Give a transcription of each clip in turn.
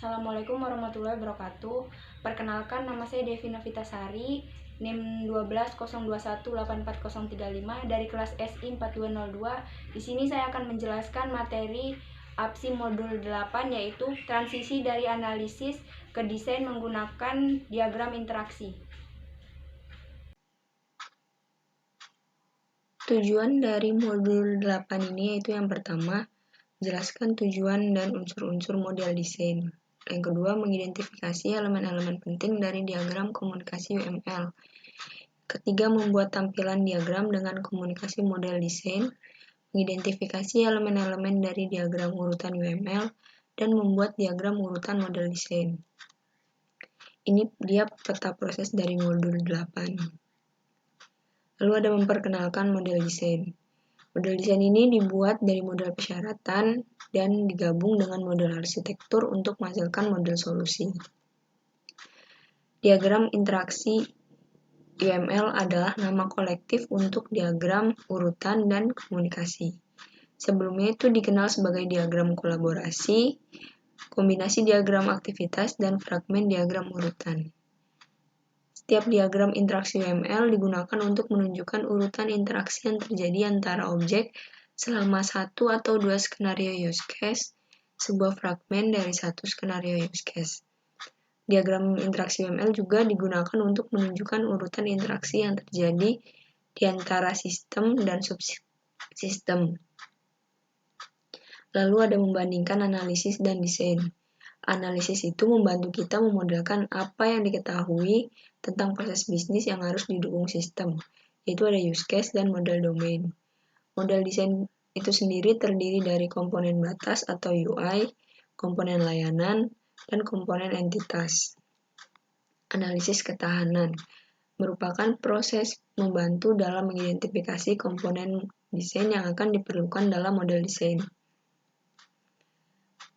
Assalamualaikum warahmatullahi wabarakatuh. Perkenalkan, nama saya Devi Novitasari, NIM 1202184035 dari kelas SI 4202. Di sini saya akan menjelaskan materi APSI modul 8, yaitu transisi dari analisis ke desain menggunakan diagram interaksi. Tujuan dari modul 8 ini yaitu yang pertama, jelaskan tujuan dan unsur-unsur model desain. Yang kedua, mengidentifikasi elemen-elemen penting dari diagram komunikasi UML. Ketiga, membuat tampilan diagram dengan komunikasi model desain, mengidentifikasi elemen-elemen dari diagram urutan UML, dan membuat diagram urutan model desain. Ini dia peta proses dari modul 8. Lalu ada memperkenalkan model desain. Model desain ini dibuat dari model persyaratan dan digabung dengan model arsitektur untuk menghasilkan model solusi. Diagram interaksi UML adalah nama kolektif untuk diagram urutan dan komunikasi. Sebelumnya itu dikenal sebagai diagram kolaborasi, kombinasi diagram aktivitas, dan fragmen diagram urutan. Setiap diagram interaksi UML digunakan untuk menunjukkan urutan interaksi yang terjadi antara objek selama satu atau dua skenario use case, sebuah fragmen dari satu skenario use case. Diagram interaksi UML juga digunakan untuk menunjukkan urutan interaksi yang terjadi di antara sistem dan subsistem. Lalu ada membandingkan analisis dan desain. Analisis itu membantu kita memodelkan apa yang diketahui tentang proses bisnis yang harus didukung sistem, yaitu ada use case dan model domain. Model desain itu sendiri terdiri dari komponen batas atau UI, komponen layanan, dan komponen entitas. Analisis ketahanan merupakan proses membantu dalam mengidentifikasi komponen desain yang akan diperlukan dalam model desain.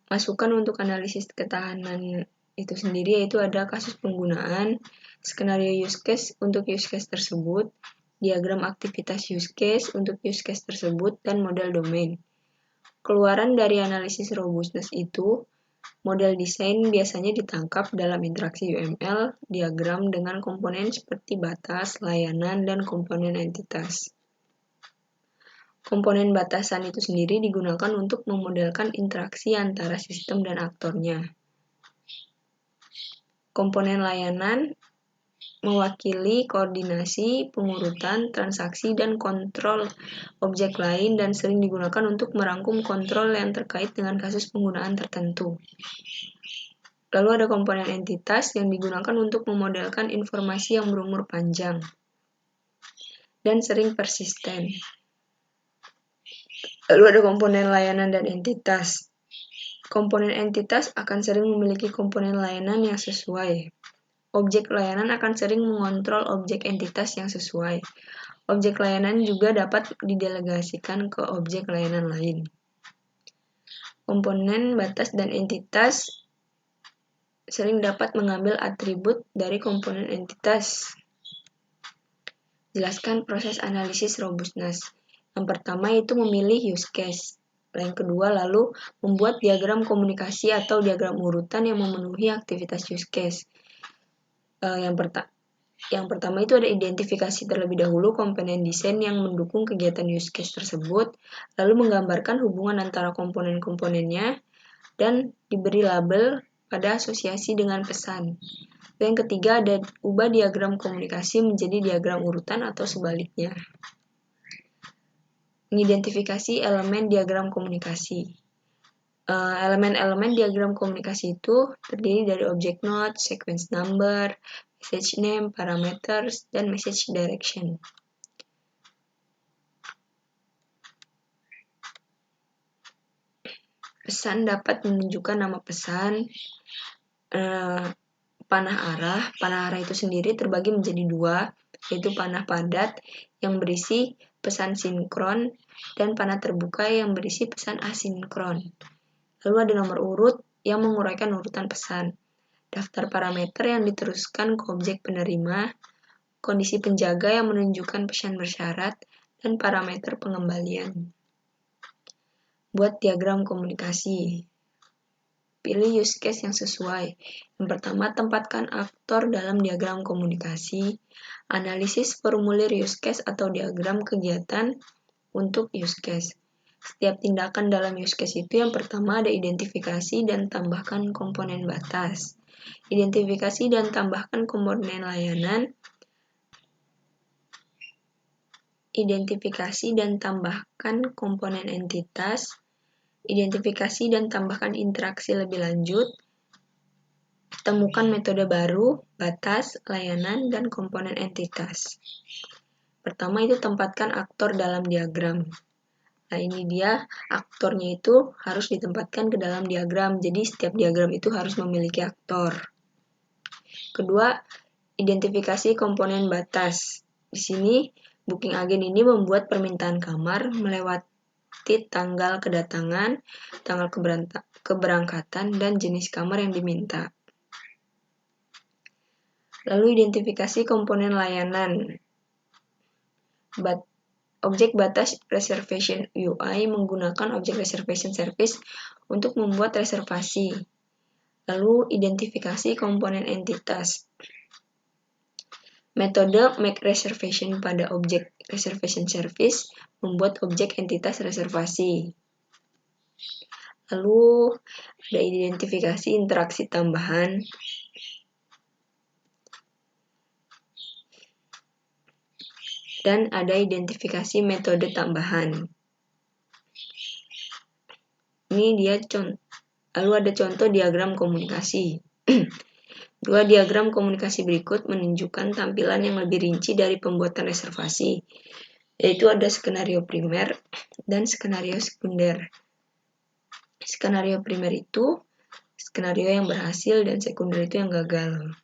Masukan untuk analisis ketahanan itu sendiri yaitu ada kasus penggunaan, skenario use case untuk use case tersebut, diagram aktivitas use case untuk use case tersebut, dan model domain. Keluaran dari analisis robustness itu, model desain biasanya ditangkap dalam interaksi UML, diagram dengan komponen seperti batas, layanan, dan komponen entitas. Komponen batasan itu sendiri digunakan untuk memodelkan interaksi antara sistem dan aktornya. Komponen layanan mewakili koordinasi, pengurutan, transaksi, dan kontrol objek lain dan sering digunakan untuk merangkum kontrol yang terkait dengan kasus penggunaan tertentu. Lalu ada komponen entitas yang digunakan untuk memodelkan informasi yang berumur panjang dan sering persisten. Lalu ada komponen layanan dan entitas. Komponen entitas akan sering memiliki komponen layanan yang sesuai. Objek layanan akan sering mengontrol objek entitas yang sesuai. Objek layanan juga dapat didelegasikan ke objek layanan lain. Komponen batas dan entitas sering dapat mengambil atribut dari komponen entitas. Jelaskan proses analisis robustness. Yang pertama itu memilih use case. Yang kedua lalu membuat diagram komunikasi atau diagram urutan yang memenuhi aktivitas use case. Yang pertama itu ada identifikasi terlebih dahulu komponen desain yang mendukung kegiatan use case tersebut, lalu menggambarkan hubungan antara komponen-komponennya, dan diberi label pada asosiasi dengan pesan. Yang ketiga ada ubah diagram komunikasi menjadi diagram urutan atau sebaliknya. Mengidentifikasi elemen diagram komunikasi. Elemen-elemen diagram komunikasi itu terdiri dari object node, sequence number, message name, parameters, dan message direction. Pesan dapat menunjukkan nama pesan, panah arah. Panah arah itu sendiri terbagi menjadi dua, yaitu panah padat yang berisi pesan sinkron dan panah terbuka yang berisi pesan asinkron. Lalu ada nomor urut yang menguraikan urutan pesan, daftar parameter yang diteruskan ke objek penerima, kondisi penjaga yang menunjukkan pesan bersyarat, dan parameter pengembalian. Buat diagram komunikasi. Pilih use case yang sesuai. Yang pertama, tempatkan aktor dalam diagram komunikasi. Analisis formulir use case atau diagram kegiatan untuk use case. Setiap tindakan dalam use case itu yang pertama ada identifikasi dan tambahkan komponen batas. Identifikasi dan tambahkan komponen layanan. Identifikasi dan tambahkan komponen entitas. Identifikasi dan tambahkan interaksi lebih lanjut. Temukan metode baru, batas, layanan, dan komponen entitas. Pertama itu tempatkan aktor dalam diagram. Nah ini dia aktornya itu harus ditempatkan ke dalam diagram. Jadi setiap diagram itu harus memiliki aktor. Kedua, identifikasi komponen batas. Di sini booking agent ini membuat permintaan kamar melewati tanggal kedatangan, tanggal keberangkatan, dan jenis kamar yang diminta. Lalu identifikasi komponen layanan. Objek batas reservation UI menggunakan objek reservation service untuk membuat reservasi. Lalu identifikasi komponen entitas. Metode make reservation pada objek reservation service membuat objek entitas reservasi. Lalu ada identifikasi interaksi tambahan. Dan ada identifikasi metode tambahan. Ini dia lalu ada contoh diagram komunikasi. Dua diagram komunikasi berikut menunjukkan tampilan yang lebih rinci dari pembuatan reservasi, yaitu ada skenario primer dan skenario sekunder. Skenario primer itu skenario yang berhasil dan sekunder itu yang gagal.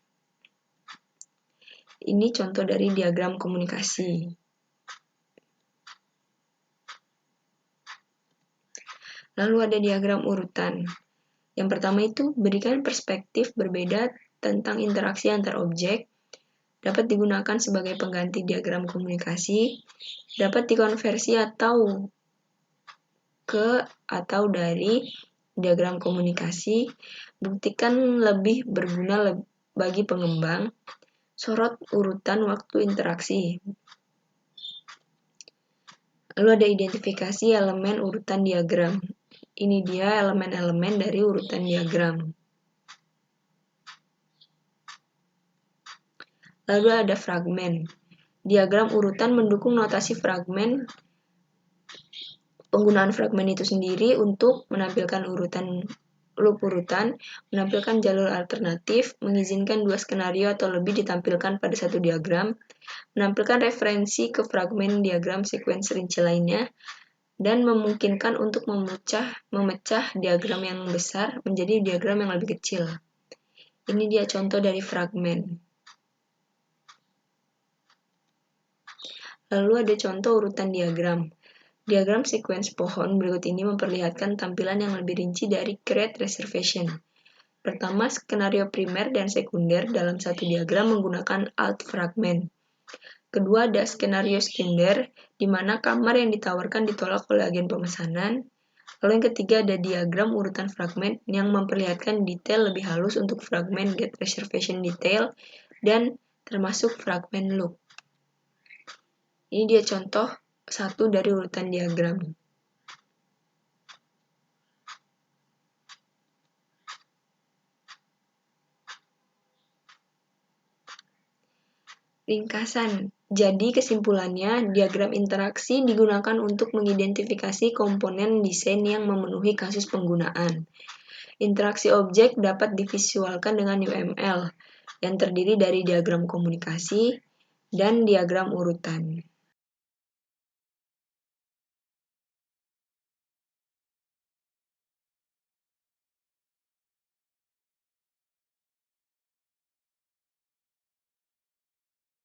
Ini contoh dari diagram komunikasi. Lalu ada diagram urutan. Yang pertama itu berikan perspektif berbeda tentang interaksi antar objek, dapat digunakan sebagai pengganti diagram komunikasi, dapat dikonversi atau dari diagram komunikasi, buktikan lebih berguna bagi pengembang, sorot urutan waktu interaksi. Lalu ada identifikasi elemen urutan diagram. Ini dia elemen-elemen dari urutan diagram. Lalu ada fragmen. Diagram urutan mendukung notasi fragmen. Penggunaan fragmen itu sendiri untuk menampilkan loop urutan, menampilkan jalur alternatif, mengizinkan dua skenario atau lebih ditampilkan pada satu diagram, menampilkan referensi ke fragmen diagram sekuens rinci lainnya, dan memungkinkan untuk memecah diagram yang besar menjadi diagram yang lebih kecil. Ini dia contoh dari fragmen. Lalu ada contoh urutan diagram. Diagram sekuens pohon berikut ini memperlihatkan tampilan yang lebih rinci dari create reservation. Pertama, skenario primer dan sekunder dalam satu diagram menggunakan alt fragment. Kedua, ada skenario sekunder, di mana kamar yang ditawarkan ditolak oleh agen pemesanan. Lalu yang ketiga, ada diagram urutan fragment yang memperlihatkan detail lebih halus untuk fragment get reservation detail dan termasuk fragment loop. Ini dia contoh satu dari urutan diagram. Ringkasan. Jadi kesimpulannya, diagram interaksi digunakan untuk mengidentifikasi komponen desain yang memenuhi kasus penggunaan. Interaksi objek dapat divisualkan dengan UML, yang terdiri dari diagram komunikasi dan diagram urutan.